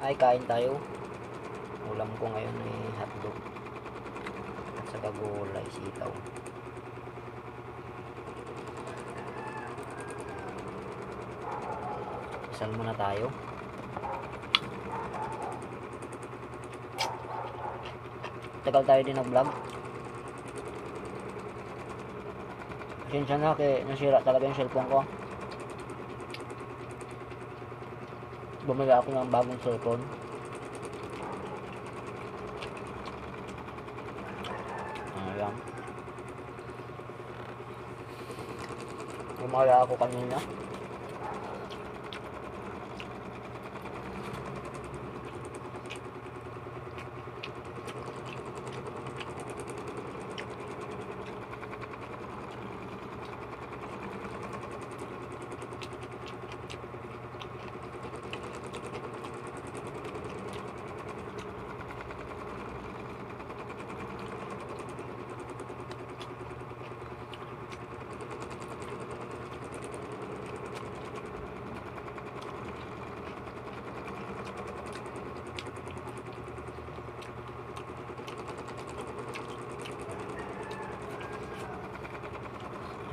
Ay, kain tayo. Ulam ko ngayon ay hotdog at saka gulay, sitaw. Isal muna tayo. Tagal tayo din nag-vlog. Pasensya na kaya nasira talaga yung cellphone ko. Bumili ako ng bagong cellphone. Ayan. Bumala ako kanina.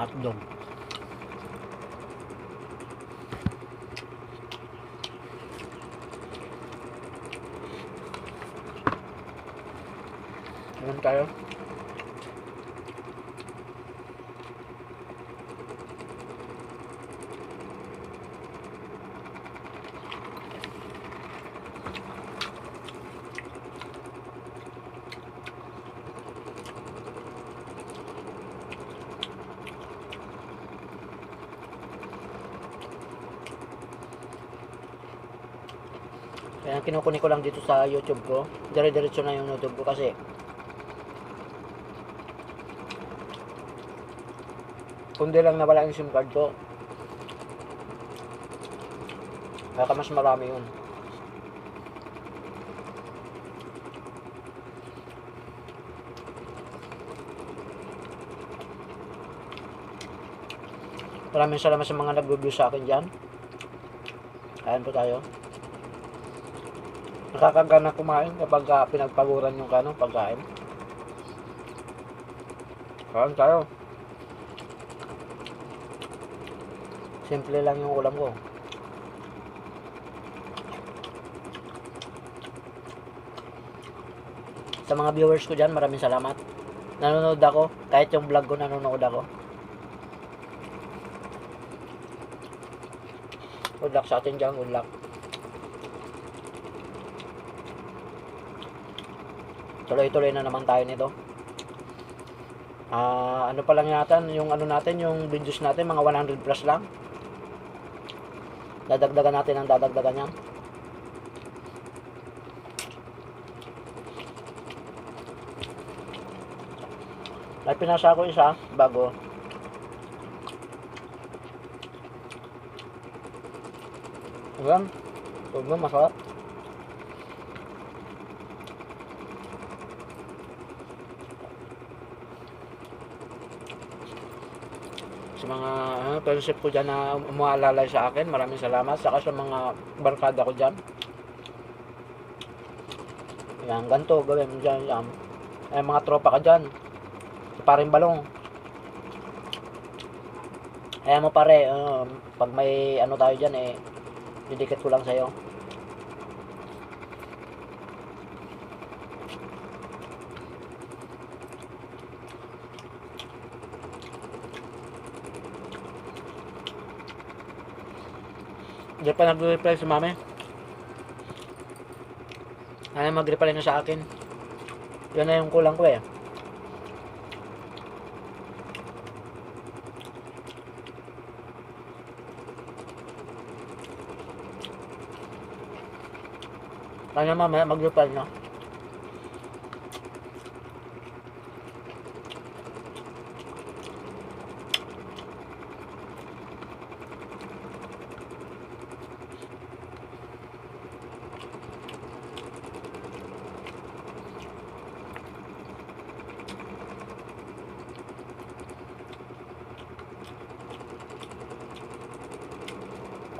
Hotdog. Ayan tayo. Kaya kinukunin ko lang dito sa YouTube ko. Dire-diretso na yung YouTube ko kasi kundi lang nawala yung SIM card ko. Kaya mas marami yun. Maraming salamat sa mga nag-review sa akin dyan. Kain po tayo. Nakakagana kumain kapag pinagpaguran yung pagkain. Kain tayo. Simple lang yung ulam ko. Sa mga viewers ko dyan, maraming salamat. Nanonood ako. Kahit yung vlog ko, nanonood ako. Good luck sa atin dyan. Good luck. Tuloy-tuloy na naman tayo nito. Ano pa lang natin, yung videos natin, mga 100 plus lang. Dadagdagan natin ang dadagdagan yan. Ay, pinasa ko isa, bago. Ayan, huwag mo, masarap. Sa mga friendship ko dyan na umaalalay sa akin, maraming salamat. Saka sa mga barkada ko dyan, yan, ganito gawin mo dyan, yan. Ay, mga tropa ka dyan, si paring Balong, ayan mo pare, pag may tayo dyan didikit ko lang sa'yo. Hindi pa nag-reply si mami. Ano mag-reply na sa akin. Yun na yung kulang ko Kaya mamaya mag-reply na.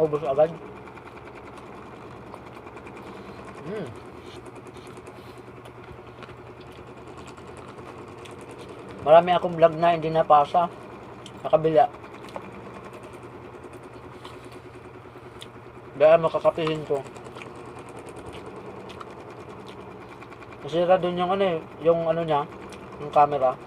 Ubus agad. Mm. Marami akong vlog na hindi napasa. Sa kabila. Dahil makakapihin ko. Nasira dun yung ano eh, yung ano niya, yung camera.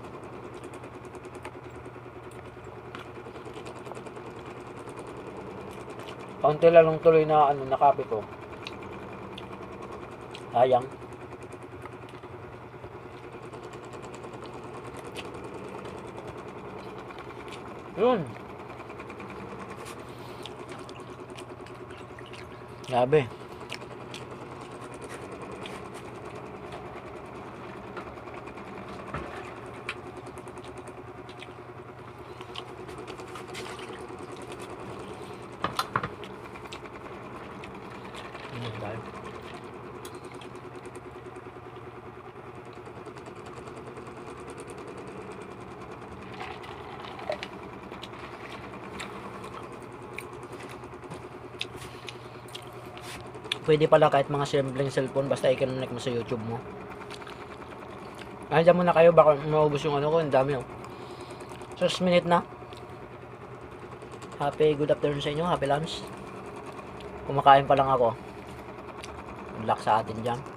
Kaunti lang tuloy na ano, na-copy ko. Sayang. Yun. Grabe. Tayo. Pwede pala kahit mga simpleng cellphone basta i-connect mo sa YouTube mo. Nandiyan muna kayo, baka maubos yung ano ko, ang dami oh. 6 minute na. Happy good afternoon sa inyo, happy lunch. Kumakain pa lang ako. Good luck sa atin dyan.